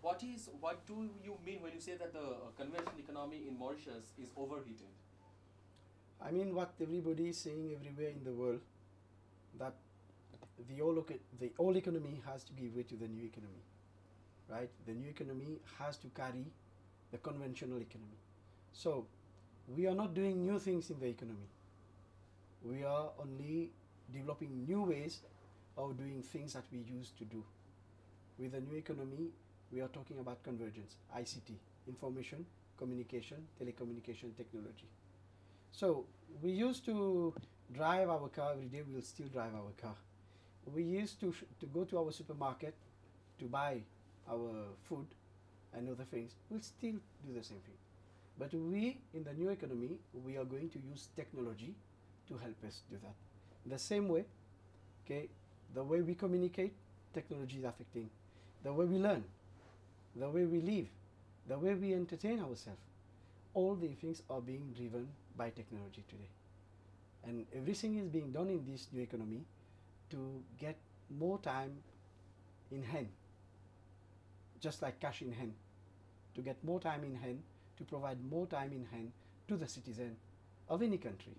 what do you mean when you say that the conventional economy in Mauritius is overheated? I mean what everybody is saying everywhere in the world, that the old economy has to give way to the new economy, right? The new economy has to carry the conventional economy. So we are not doing new things in the economy. We are only developing new ways of doing things that we used to do. With the new economy, we are talking about convergence, ICT, information, communication, telecommunication technology. So we used to drive our car every day, we'll still drive our car. We used to go to our supermarket to buy our food and other things, we'll still do the same thing. But we, in the new economy, we are going to use technology to help us do that. In the same way, okay, the way we communicate, technology is affecting. The way we learn, the way we live, the way we entertain ourselves, all these things are being driven by technology today. And everything is being done in this new economy to get more time in hand, just like cash in hand, to get more time in hand, to provide more time in hand to the citizen of any country.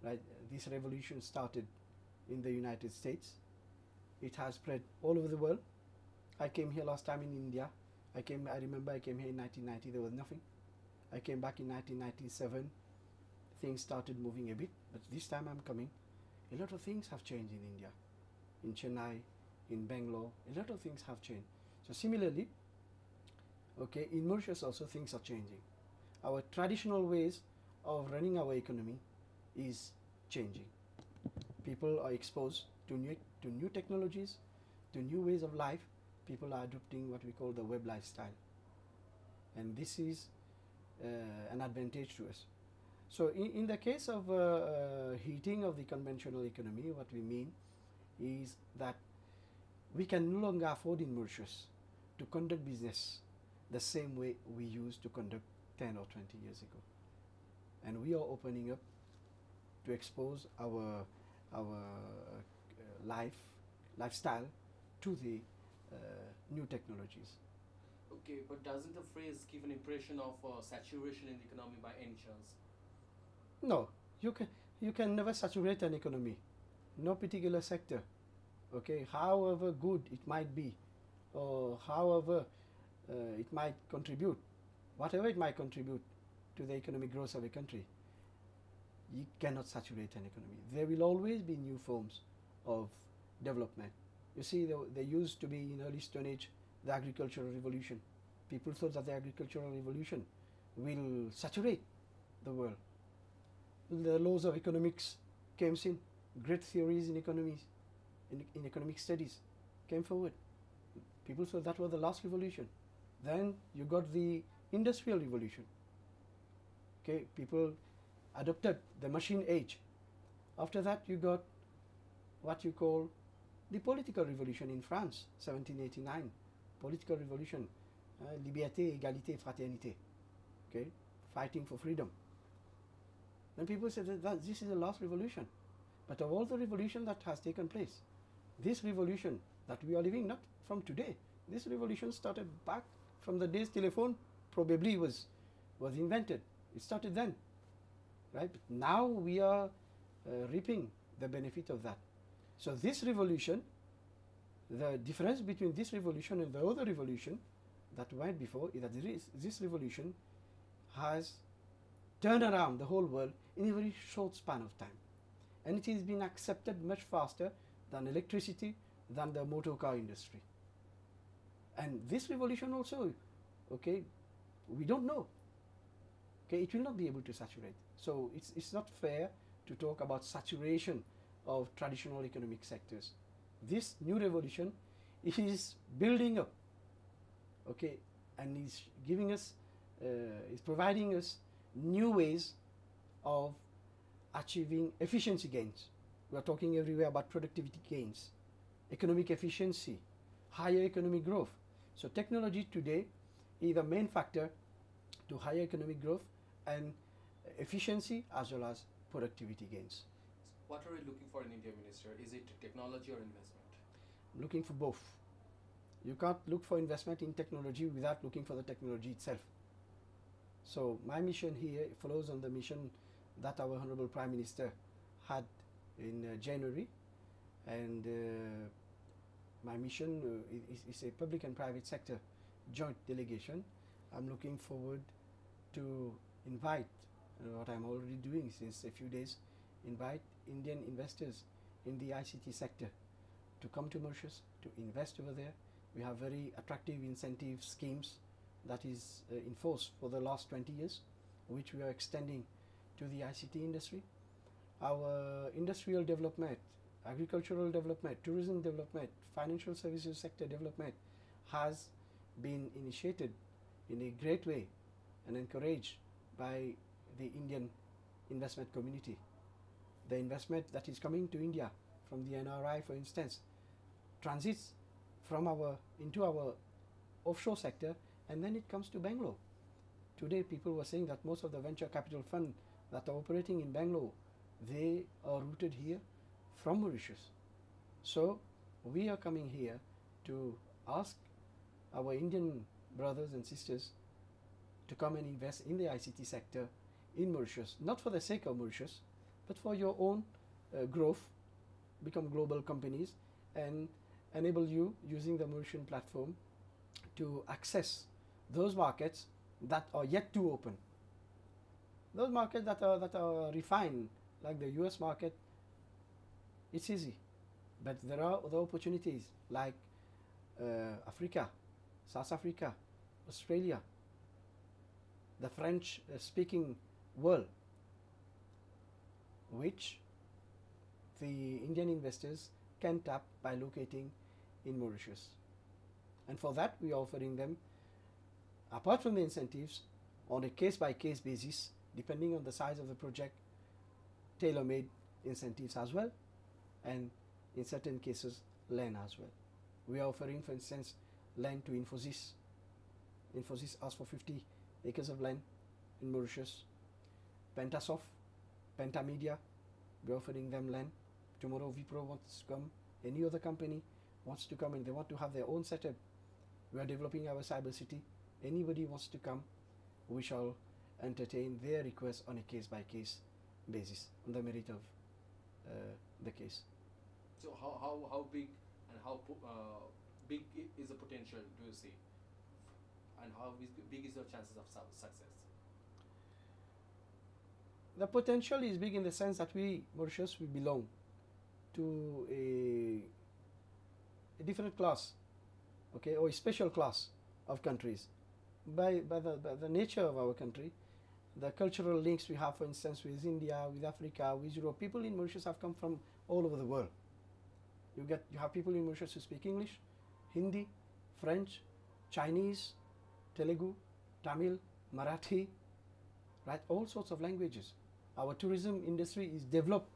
Right? This revolution started in the United States. It has spread all over the world. I came here last time in India. I remember I came here in 1990, there was nothing. I came back in 1997. Things started moving a bit, but this time I'm coming. A lot of things have changed in India, in Chennai, in Bangalore. A lot of things have changed. So similarly, okay, in Mauritius also things are changing. Our traditional ways of running our economy is changing. People are exposed to new technologies, to new ways of life. People are adopting what we call the web lifestyle. And this is an advantage to us. So in the case of heating of the conventional economy, what we mean is that we can no longer afford in Mauritius to conduct business the same way we used to conduct 10 or 20 years ago. And we are opening up to expose our lifestyle to the new technologies. Okay, but doesn't the phrase give an impression of saturation in the economy by any chance? No, you can never saturate an economy, no particular sector. Okay, however good it might be, or however it might contribute, whatever it might contribute to the economic growth of a country, you cannot saturate an economy. There will always be new forms of development. You see, there used to be in early Stone Age the agricultural revolution. People thought that the agricultural revolution will saturate the world. The laws of economics came in. Great theories in economies, in economic studies came forward. People thought that was the last revolution. Then you got the industrial revolution. Okay, people adopted the machine age. After that you got what you call the political revolution in France, 1789. Political revolution, liberté, égalité, fraternité. Okay, fighting for freedom. Then people said that this is the last revolution. But of all the revolution that has taken place, this revolution that we are living, not from today, this revolution started back from the days telephone probably was invented. It started then, right? But now we are reaping the benefit of that. So this revolution, the difference between this revolution and the other revolution that went before is that this revolution has turned around the whole world in a very short span of time. And it has been accepted much faster than electricity, than the motor car industry. And this revolution also, okay, we don't know. Okay, it will not be able to saturate. So it's not fair to talk about saturation of traditional economic sectors. This new revolution is building up, okay, and is giving us, is providing us new ways of achieving efficiency gains. We are talking everywhere about productivity gains, economic efficiency, higher economic growth. So technology today is the main factor to higher economic growth and efficiency as well as productivity gains. What are you looking for in India, Minister? Is it technology or investment? I'm looking for both. You can't look for investment in technology without looking for the technology itself. So my mission here follows on the mission that our Honorable Prime Minister had in January, and my mission is a public and private sector joint delegation. I'm looking forward to invite, what I'm already doing since a few days, invite Indian investors in the ICT sector to come to Mauritius, to invest over there. We have very attractive incentive schemes that is in force for the last 20 years, which we are extending to the ICT industry. Our industrial development, agricultural development, tourism development, financial services sector development has been initiated in a great way and encouraged by the Indian investment community. The investment that is coming to India from the NRI, for instance, transits from into our offshore sector, and then it comes to Bangalore. Today people were saying that most of the venture capital funds that are operating in Bangalore, they are rooted here from Mauritius. So we are coming here to ask our Indian brothers and sisters to come and invest in the ICT sector in Mauritius, not for the sake of Mauritius, but for your own growth, become global companies, and enable you using the Mauritian platform to access those markets that are yet to open. Those markets that are refined, like the US market, it's easy. But there are other opportunities like Africa, South Africa, Australia, the French speaking world, which the Indian investors can tap by locating in Mauritius. And for that we are offering them, apart from the incentives, on a case-by-case basis, depending on the size of the project, tailor-made incentives as well, and in certain cases land as well. We are offering, for instance, land to Infosys. Infosys asked for 50 acres of land in Mauritius. Pentasoft, Pentamedia, we are offering them land. Tomorrow Wipro wants to come, any other company wants to come and they want to have their own setup. We are developing our cyber city. Anybody wants to come, we shall entertain their requests on a case-by-case basis, on the merit of the case. So how big and how big is the potential, do you see? And how big is your chances of success? The potential is big in the sense that Mauritius, we belong to a different class, okay, or a special class of countries. By the nature of our country, the cultural links we have, for instance, with India, with Africa, with Europe, people in Mauritius have come from all over the world. You have people in Mauritius who speak English, Hindi, French, Chinese, Telugu, Tamil, Marathi, right? All sorts of languages. Our tourism industry is developed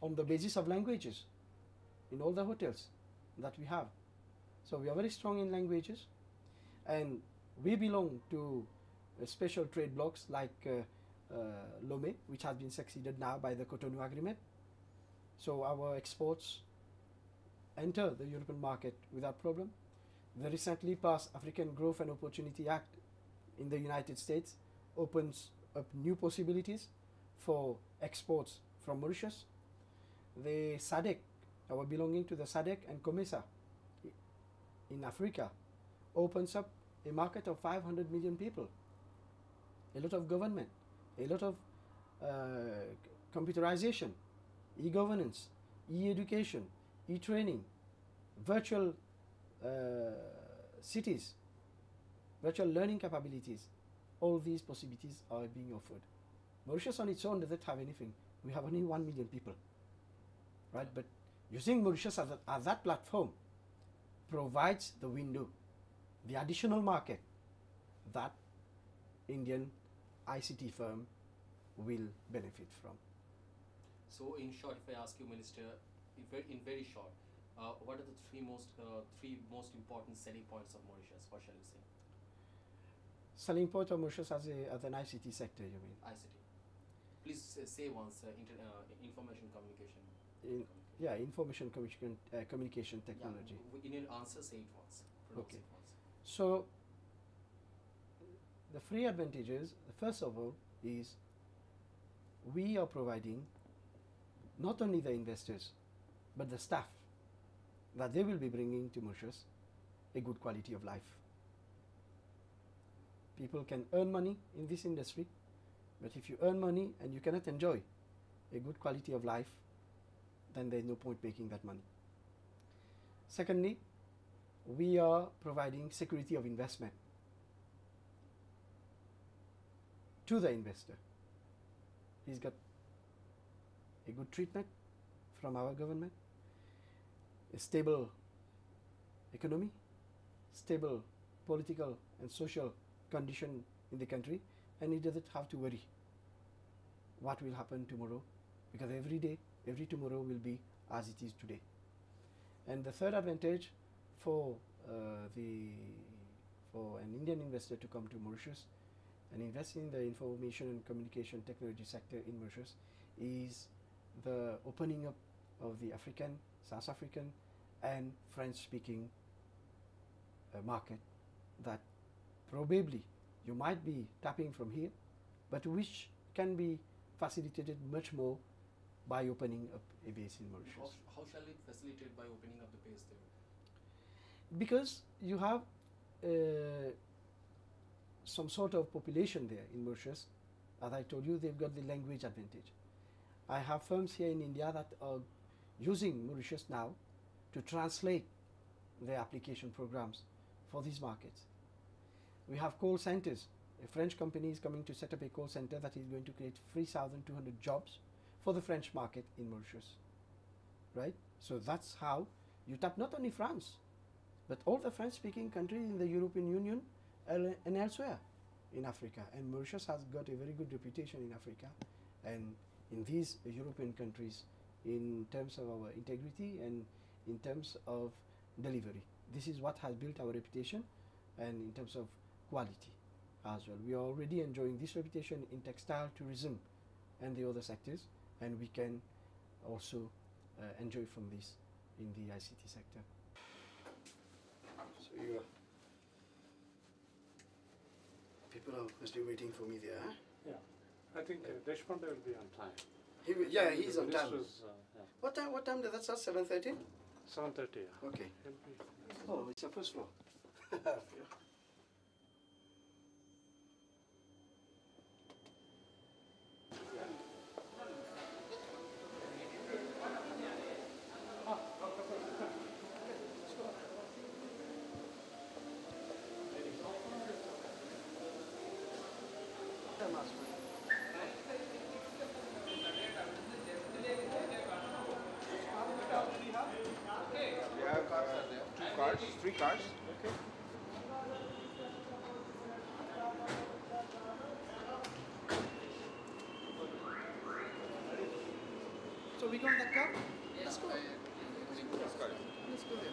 on the basis of languages in all the hotels that we have. So we are very strong in languages, and we belong to special trade blocks like Lomé, which has been succeeded now by the Cotonou Agreement. So our exports enter the European market without problem. The recently passed African Growth and Opportunity Act in the United States opens up new possibilities for exports from Mauritius. The SADC, our belonging to the SADC and COMESA in Africa, opens up a market of 500 million people. A lot of government, a lot of computerization, e-governance, e-education, e-training, virtual cities, virtual learning capabilities. All these possibilities are being offered. Mauritius on its own doesn't have anything. We have only 1 million people, right? But using Mauritius as that platform provides the window, the additional market that Indian ICT firm will benefit from. So in short, if I ask you, Minister, in very short, what are the three most important selling points of Mauritius? What shall you say? Selling point of Mauritius as an ICT sector, you mean? ICT. Please say once, information communication. Yeah, information communication technology. Yeah, in your answer, say it once. pros Okay. and cons. So, the free advantages, first of all, is we are providing not only the investors but the staff that they will be bringing to Mauritius a good quality of life. People can earn money in this industry, but if you earn money and you cannot enjoy a good quality of life, then there is no point making that money. Secondly, we are providing security of investment to the investor. He's got a good treatment from our government, a stable economy, stable political and social condition in the country, and he doesn't have to worry what will happen tomorrow, because every day, every tomorrow will be as it is today. And the third advantage for for an Indian investor to come to Mauritius and invest in the information and communication technology sector in Mauritius is the opening up of the African, South African and French-speaking market that probably you might be tapping from here, but which can be facilitated much more by opening up a base in Mauritius. How shall it facilitate by opening up the base there? Because you have some sort of population there in Mauritius. As I told you, they've got the language advantage. I have firms here in India that are using Mauritius now to translate their application programs for these markets. We have call centers. A French company is coming to set up a call center that is going to create 3,200 jobs for the French market in Mauritius, right? So that's how you tap not only France, but all the French-speaking countries in the European Union and elsewhere in Africa. And Mauritius has got a very good reputation in Africa and in these European countries in terms of our integrity and in terms of delivery. This is what has built our reputation, and in terms of quality as well. We are already enjoying this reputation in textile, tourism and the other sectors, and we can also enjoy from this in the ICT sector. So you are people are mostly waiting for me there. Huh? Yeah, I think Deshpande will be on time. Yeah, he's on time. Yeah. What time does that start? 7:30? 7:30. Yeah. Okay. He'll be- Oh, it's the first floor. Three cars. Okay. So we got that car? Let's go. Let's go there.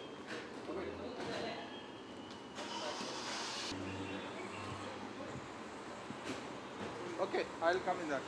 Okay, I'll come in that.